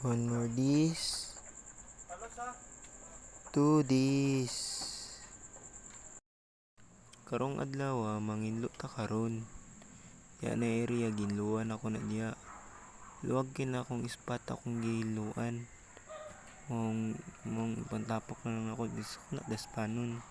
One more this. Two this. Karong adlaw manginlo ta karon. Ya na area ginluan ako na diya. Luwag kina akong spot akong giluan. Mong pantapok na lang ako dis na daspanon.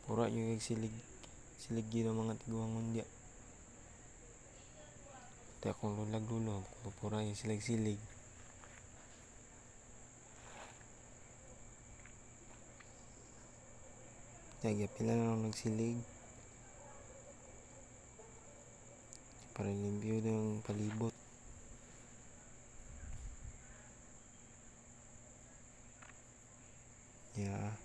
Pura yung silig yun ang mga tiguangon diya. Kaya kung lulag-lulog, pura yung silig-silig. Kaya pila na lang nagsilig. Para limpyo ng palibot. Yeah.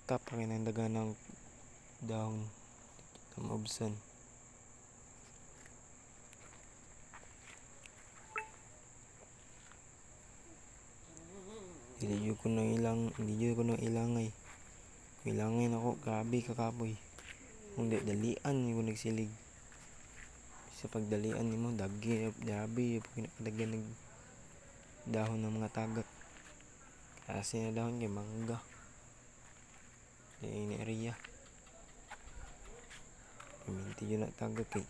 Patap ang inandagan ng dahon ng maubsan. Hindi ko na ilangay. Ilangay na ako, grabe kakapoy. Kung dalian ko nagsilig. Sa pagdalian nimo dagi yung pinakadagyan ng dahon ng mga tagak. Kasi na dahon kay mangga. Ini area. Minti yun na tagak eh.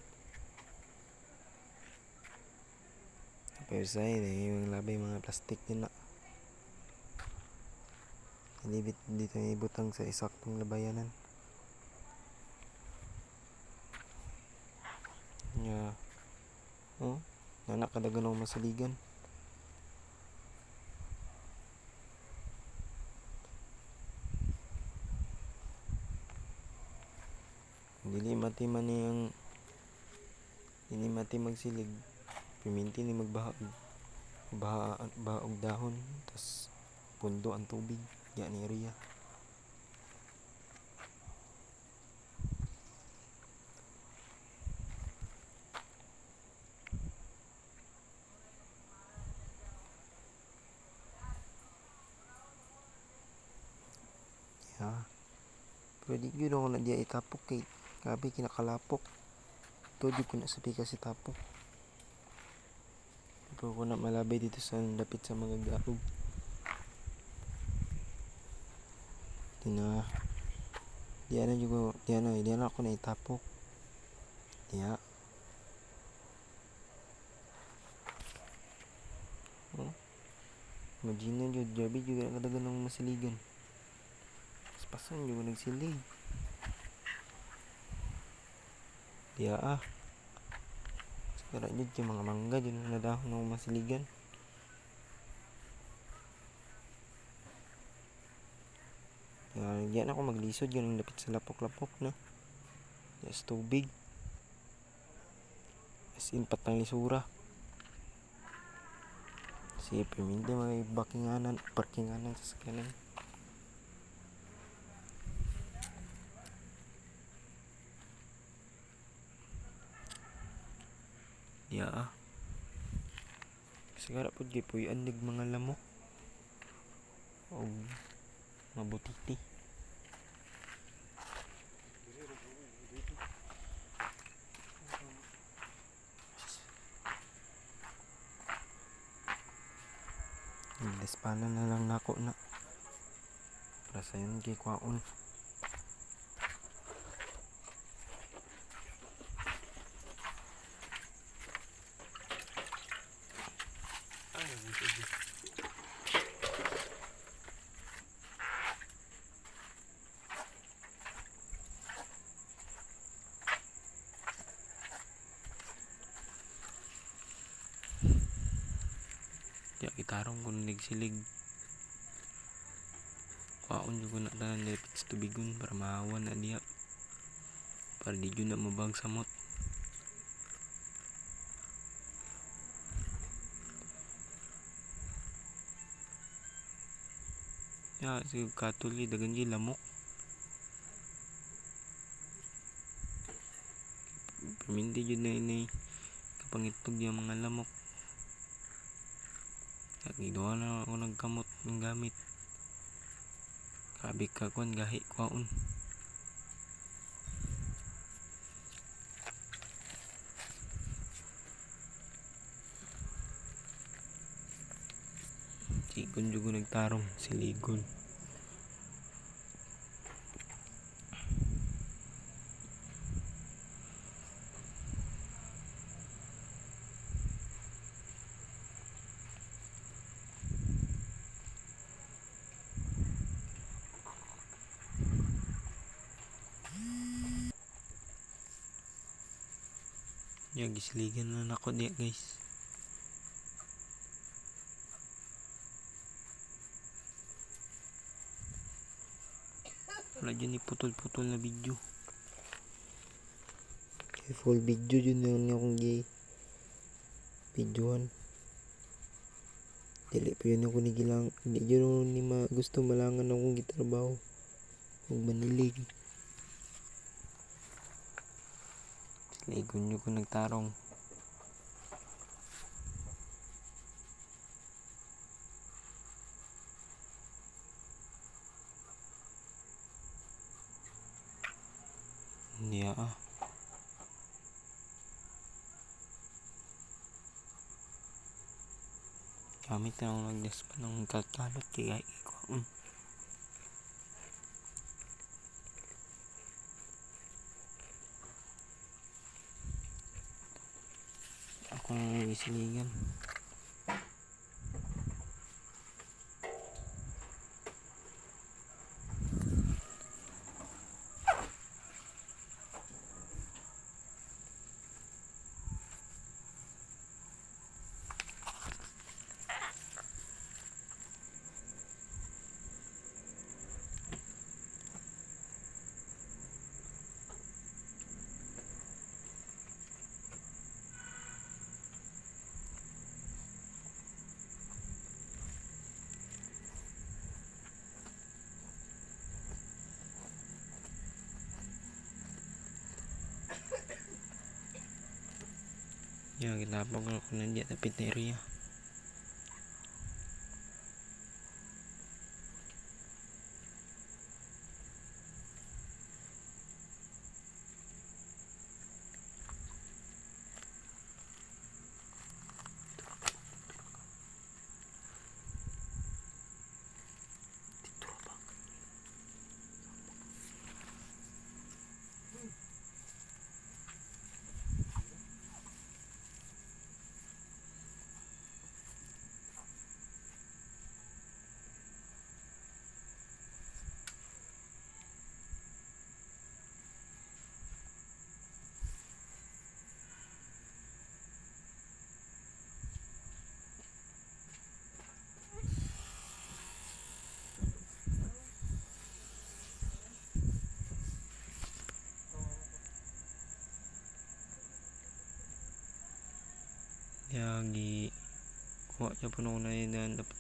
Pero sa yung labay mga plastic din na. Ilibit dito yung ibutang sa isaktong labayanan. Yeah. Oh, nanak kadagan ako masaligan. Dili mati magsilig. Piminti ni magbaha og dahon tas pundo ang tubig yan ni area. Yeah. Pwede yun ako na diya itapok kay grabe kinakalapok. Todo ko na sa pika si tapok. po ako na malabay dito sa lapit sa mga gaog. Di na ako na itapok. Diya. Oh. Imagine nyo, Jabi juga kadagan ng masiligan. Paspasan juga nagsilig. Diya Sekarang jud kay mga mangga jud na dahon ng masiligan. Diyan ako maglisod yun ang lapit sa lapok-lapok na. Yes, tubig. As in patang lisura. Si Pimindi may parkinganan sa sakyanan. Diya Sigara po di po yung mga lamok. O mabutiti. Despanan na lang nako na. Para sa yun kay kwaon. Ya kitarong kung nagsilig. Kwaon juga na tanan nilipit sa tubigon para maawan na diya. Para di dyan na mabang samot. Ya si katuli dagan di lamok. Pamindi dyan na inay kapangitog yung mga lamok. At gidoa na ako nagkamot ng gamit. Kabik ka kuan gahi kwaon. Sigon juga nagtarong siligon. Ya gisiligan na nako diya guys. Wala dyan iputol-putol na video. Okay, full video dyan na akong videohan. Dili pa yun ako nigilang. Hindi yun ni gusto malangan akong gitrabaho. Huwag manilig. Siligon nyo ko nagtarong. Hindi Gamit na akong nagdaspa ng kalkalot kaya ikaw. Ako na isiligan. Ya, gilapag ako na diya tapit na area. Yagi kuha siya po nung unay dapat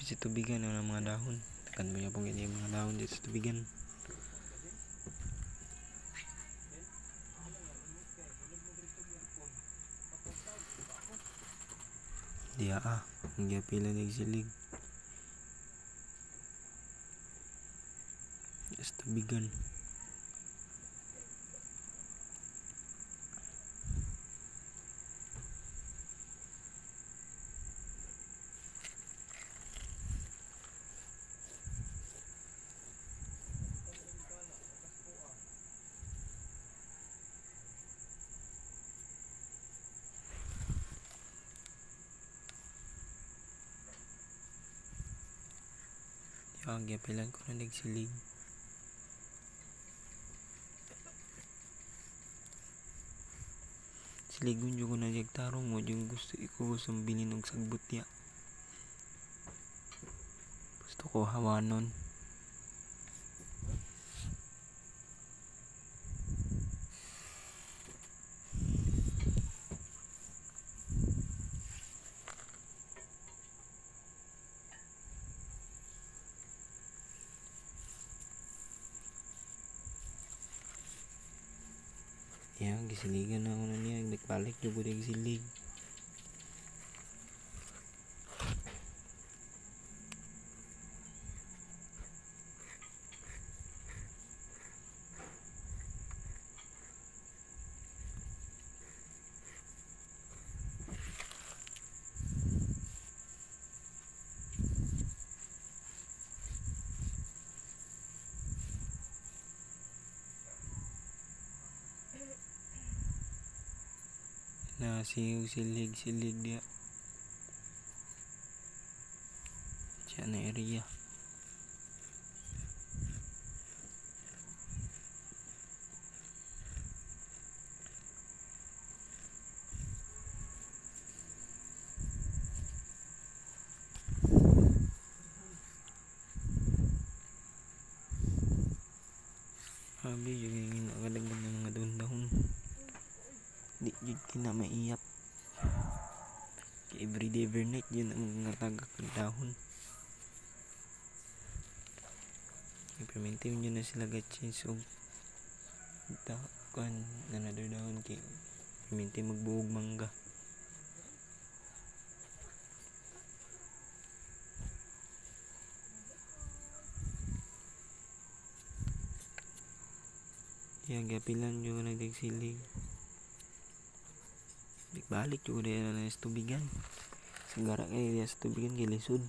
sa tubigan ang mga dahon. Takan mo niya pong ganyan mga dahon dito sa tubigan. Diya ang pila nagsilig sa tubigan. Ang pilan ko na nagsilig. Siligon yung ko na nagtarong mo yung gusto gustong bininog sagbot ya. Gusto ko hawanon. Yan, gisiligan na ako na niya. Nagbalik yung ko nagsilig. Na silig dia siya na area. Abi yung ginagadagan ng mga dahon-dahon. Di yun kina maiyap. Everyday overnight yun ang mga tagak ng dahon. Implementin yun na sila gatchins o dakan na nadadahon kay implementin magbuog mangga. Yan gapilan yung nagdagsilig. Balik juga dia na sa tubigan. Segara kayak dia sa tubigan gilisod.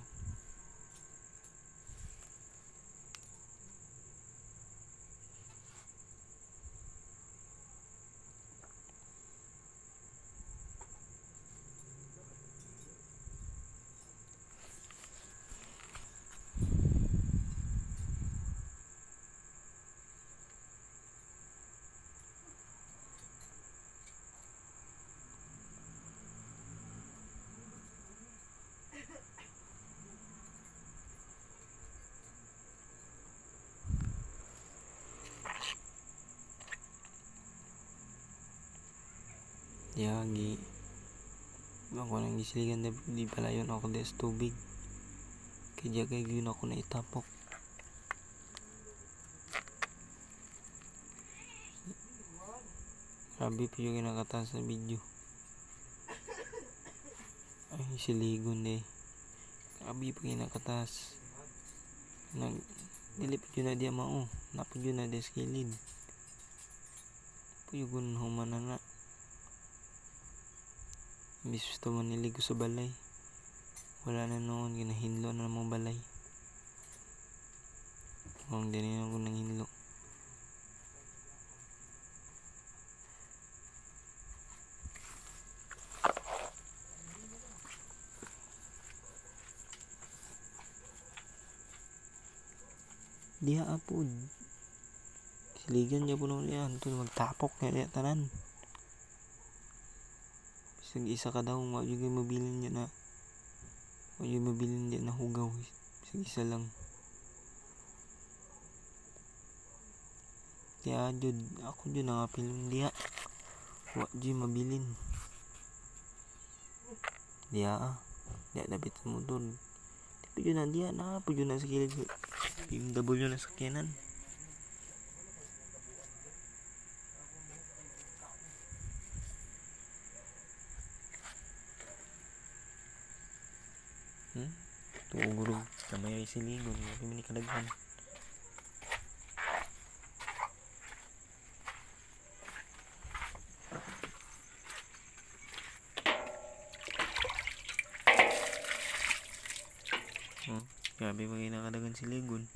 Yagi bako nang gisiligan di palayon ako des tubig kaya kay yun ako na itapok. Grabe po yung kinakataas sa video. Ay siligon eh. Grabe po yung kinakataas. Dilip yun na dia mao. Napag yun na des kilid. Puyugon humana na. Bis gusto man niligo sa balay. Wala na noon, ginahinlo na mong balay. Kung ganyan ako nang hinlo. Diha apod. Siligan niya po nung yan. Ito magtapok na niya tanan. Bisag isa ka daw, wag yung mabilin niya na. Wag yung mabilin niya na hugaw. Bisag isa lang. Kaya jud, ako jud nakapilong diha. Wag yung mabilin. Diya diya dapit sa motor. Di pa yun na diya na pa yun na sa kilid BMW na sakyanan. Tuugurog kamay ay siligon kami ni kadaghan. Grabe pa kinakadagan siligon.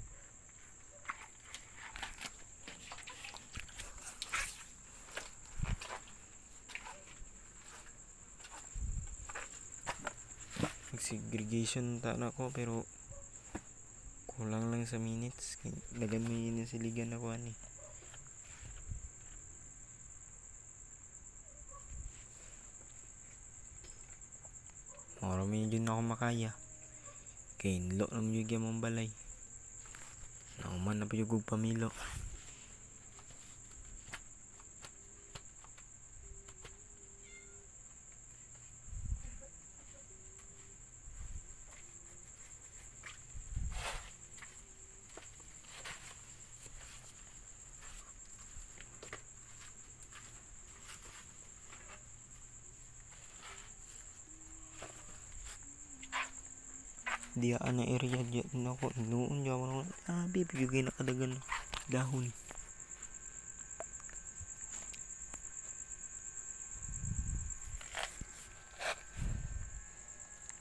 Segregation ta na ko pero kulang lang sa minutes dagan mo yun yung siligan ako ani. Marami yun ako makaya kay nlo naman yung gamang balay nauman na pa yung pamilo. Diyaan na area diyan ako noon jaman ako bibigay na kadagan dahon.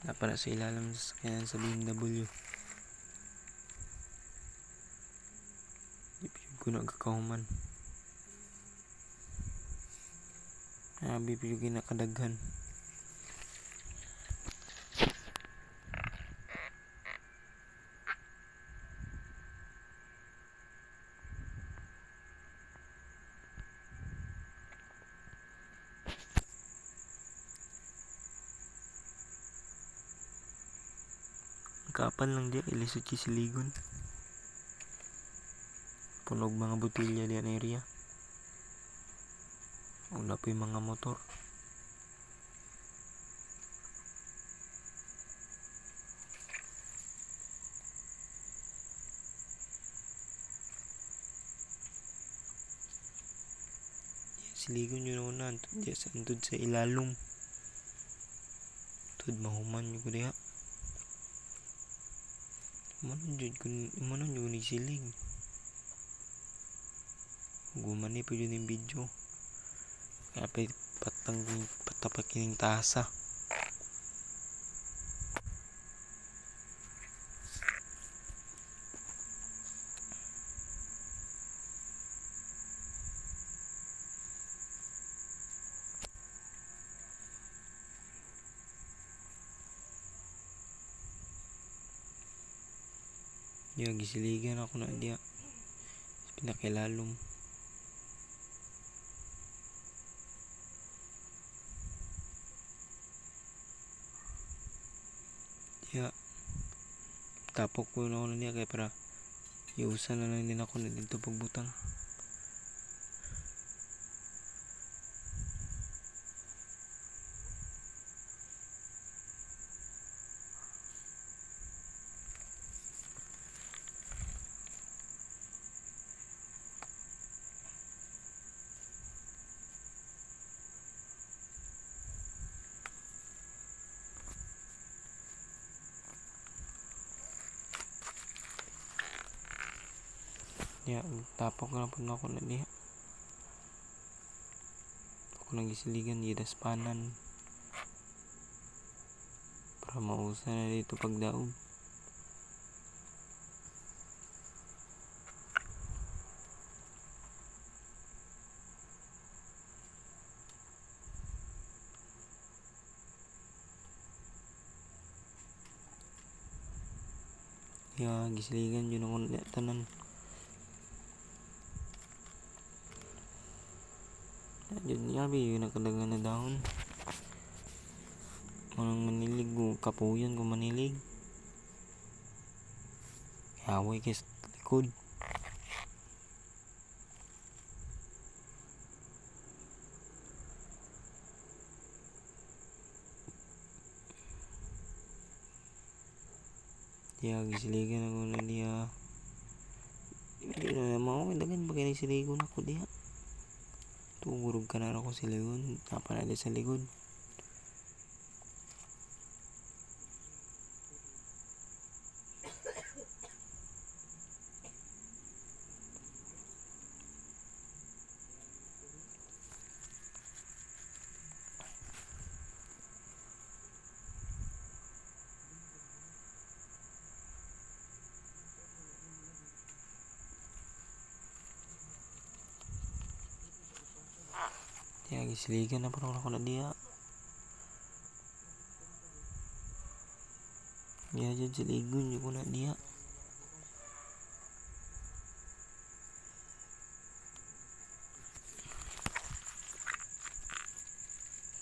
Napala sa ilalim sa sakyanan sa BMW. Di ko nagkakauman. Bibigay na kadaghan. Kapan lang dia ilisod ki siligon. Punog mga botilya diyan area. Una pa yung mga motor. Siligon yun una diya sa antud sa ilalom. Tud mahuman yung diya. Manon jud ni silig. Gumani pa yun yung video. Kaya patapak kining tasa. Diya gisiligan ako na diya. Pinakilalom. Diya tapok ko na ako na diya kaya para iusan na lang din ako na dito pagbutang. Ya, tapok na po na ako na diha. Ako nagisiligan di daspanan. Para mausa na dito pagdaog. Ya, gisiligan yun ako na tanan. Yun yabi yun nakadagan na dahon. Manang manilig ko kapuyan ko manilig. Haway kay sa likod. Diya gisiligan ako na diya. Di na naman ako dagan bagay nagsiligon ako diya. Tugurog ka na ako sa likod. Napanali sa likod. Diya gisiligan na parang ako na diya. Diya dyan siligon yung ko na diya.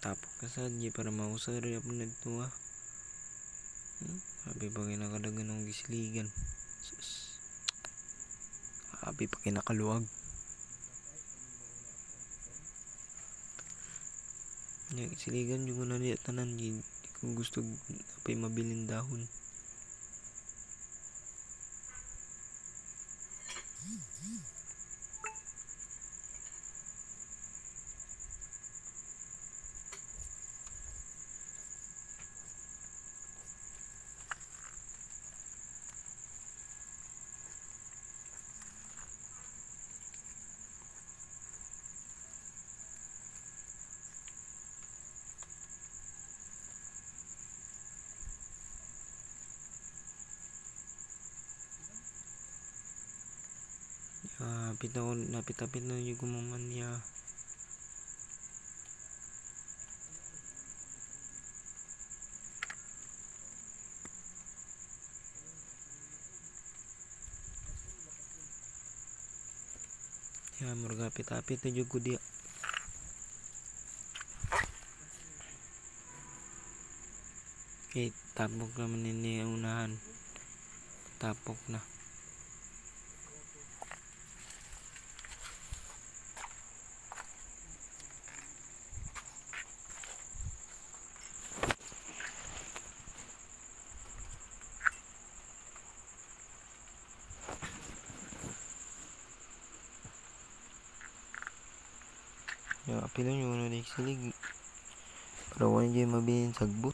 Tapok ka sa di para mausar ya pun nagtuwa. Abi pa kinakadagan ng gisiligan. Sus. Abi pa kinakaluwag. Ya gisiligan yung na diya tanan di ko gusto apay mabilin dahon. Napit na yung gumaman niya. Ya murga apit na yung dia. Okay, tapok naman ini ang unahan. Tapok na. Ya, apil lang yung ano silig. Para wala dyan mabilin sagbot.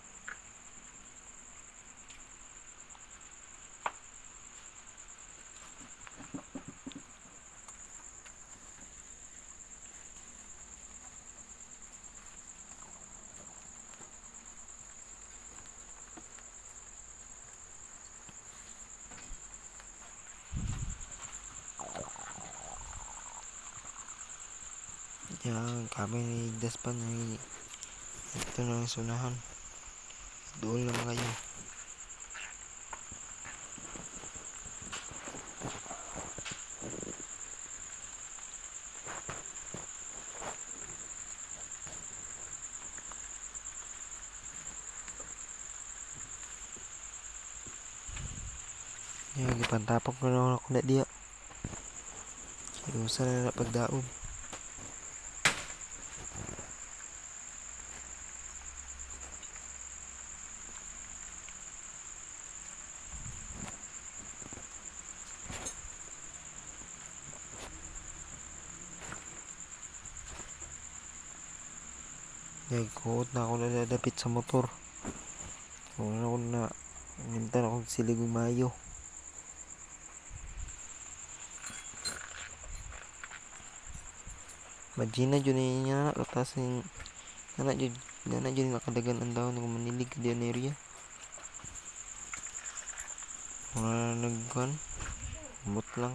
Yan, kami ni Igdas pa na ito na ang sunahan. Doon lang kayo. Yan, ipantapok na ako na diya. Iusan na na pagdaog. Kuot na ako nadadapit sa motor. Kung ako na nintan akong silig mayo. Magina dyan niya katas yung nana dyan nakadagan ang daon kung manilig ka dyan area. Mga nagkan mut lang.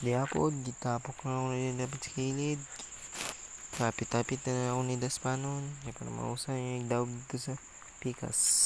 Di ako, gitapok na ako na dapat sa kilid. Tapit-tapit na ako ni Daspanon. Di pa na mausay yung dawag dito sa pikas.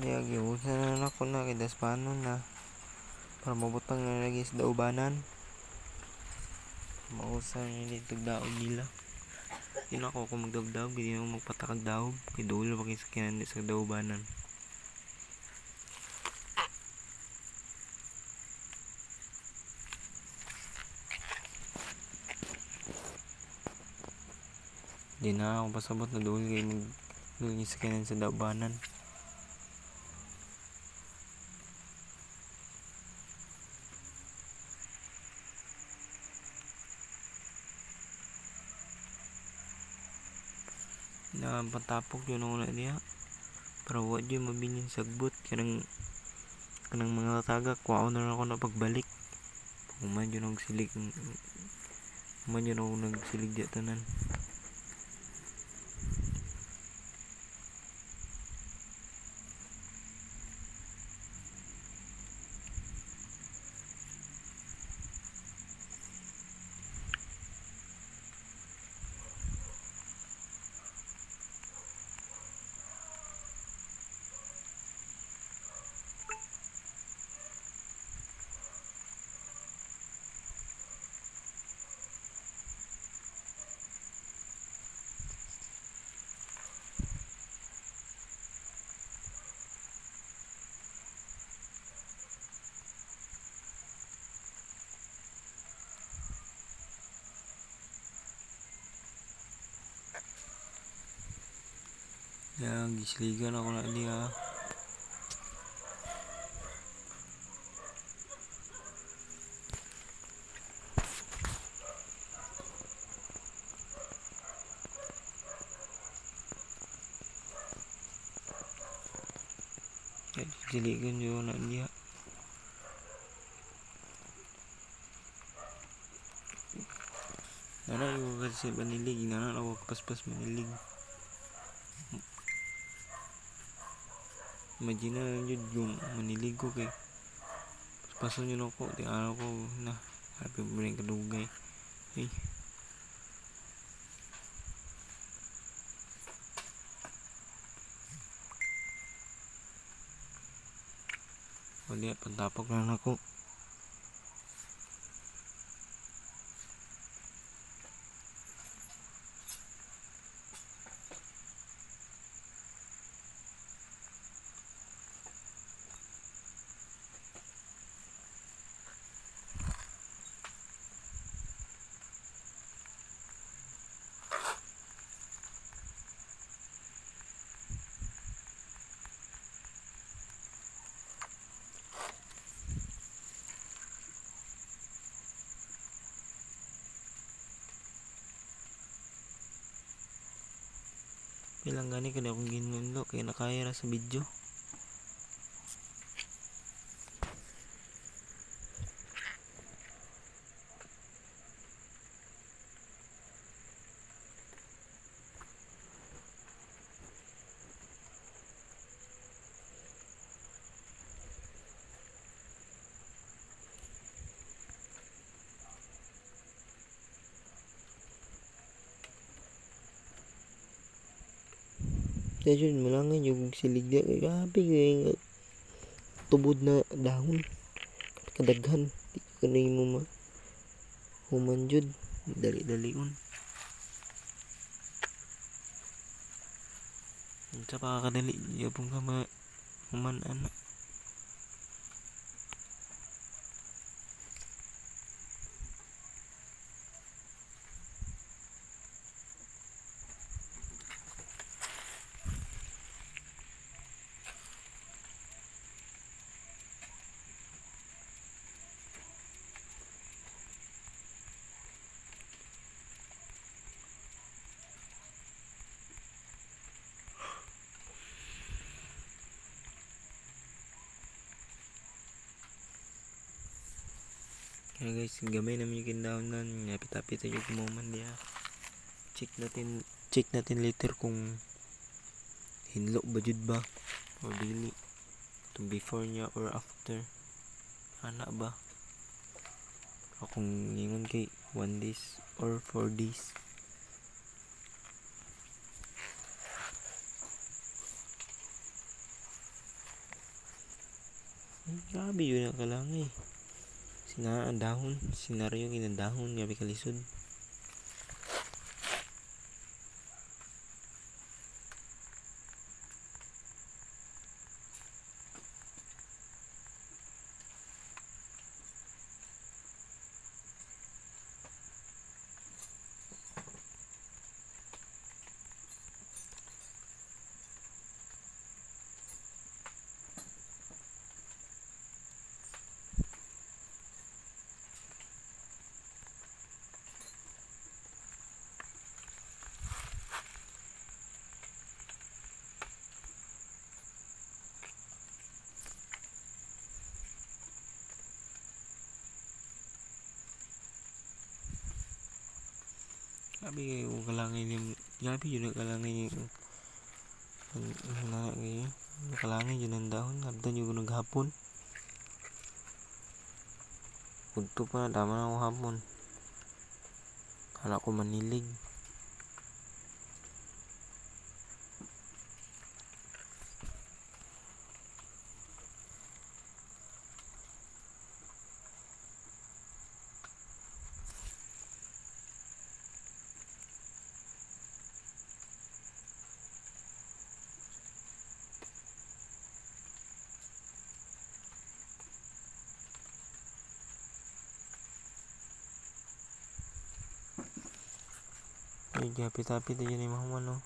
Giusan na ako na kay daspanon na para mabutang na lagi sa daubanan. Mausan na dito daog nila. Yun ako kung magdaog-daog, hindi ako magpatakag daog. Kay dulo pa sa kinandi sa daubanan. Di na ako pasabot na dulo kay magdulo sa kinandi sa daubanan. Na patapok yun ako na niya para wad yun mabinin sagbot kanang mga tagak kuwaon na ako na pagbalik human yun ako nagsilig di tanan. Yan, gisligan ako na niya. Gisligan yun na niya. Nana yung kasi manilig, nana ako paspas manilig. Imagine na lang yun yung manilig ko kay paspason yun ako, di araw ko na happy mo rin kadugay. Ay. Wala, pantapok lang ako. Ilang gani kada akong ginundo kaya nakaya ra sa video. Kaya yun, malangan yung silig niya. Grabe kaya tubod na dahon. Kadaghan. Di ka na mo human jud. Dali-dalion. Sa pakakadali. Yapong ka human anak. Kaya guys, gamay naman yung kindahonan. Napit-apit yung kumaman diya. Check natin later kung hinlo ba jud ba o dili. Itong before niya or after. Ana ba? Akong ingon kay 1 days or 4 days. Grabe yun ang kalangay. Sinadahon. Sinaryo kinadahon. Grabe kalisod. Grabe kayo kalangay ni. Grabe yun ang kalangay ni. Kalangay yun ang dahon. Abdan yung naghapon. Punto pa na. Tama na ako hapon. Kala ko manilig. Ay, hapit-hapit na yun yung mga no.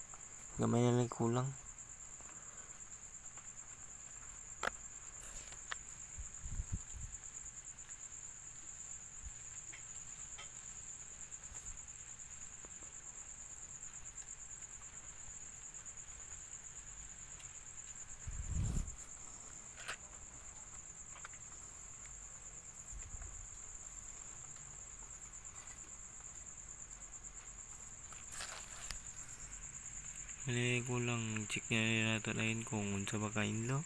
Gamay na lang kulang. Mali kulang. Check niya natin lain kung unsa ba kainlo.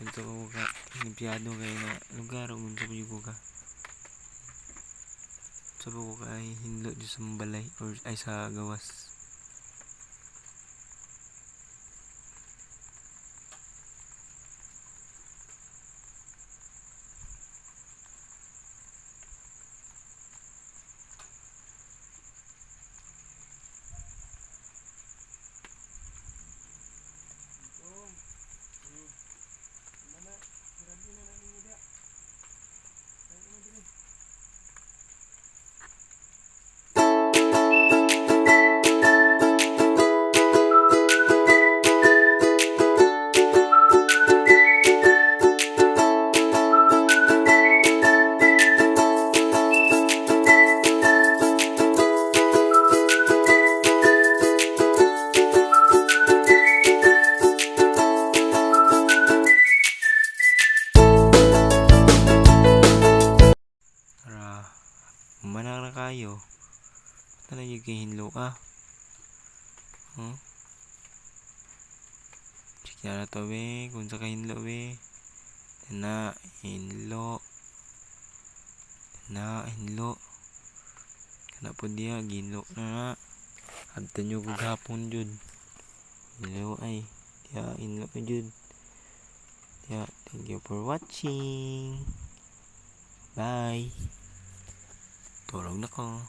Unsa ko ka limpyado kay na lugar o unsa ba ka. Unsa ba ko ka hinlo di sa balay or ay sa gawas. Manang na kayo. Tala yung kay hinlo ka. Check na to we. Kung sa kahinlo we. Na hinlo. Kana po diya. Ginlo na. Adta nyo kagapon jud. Hinlo ay. Diya hinlo na jud. Diya. Thank you for watching. Bye. Tulog na ko.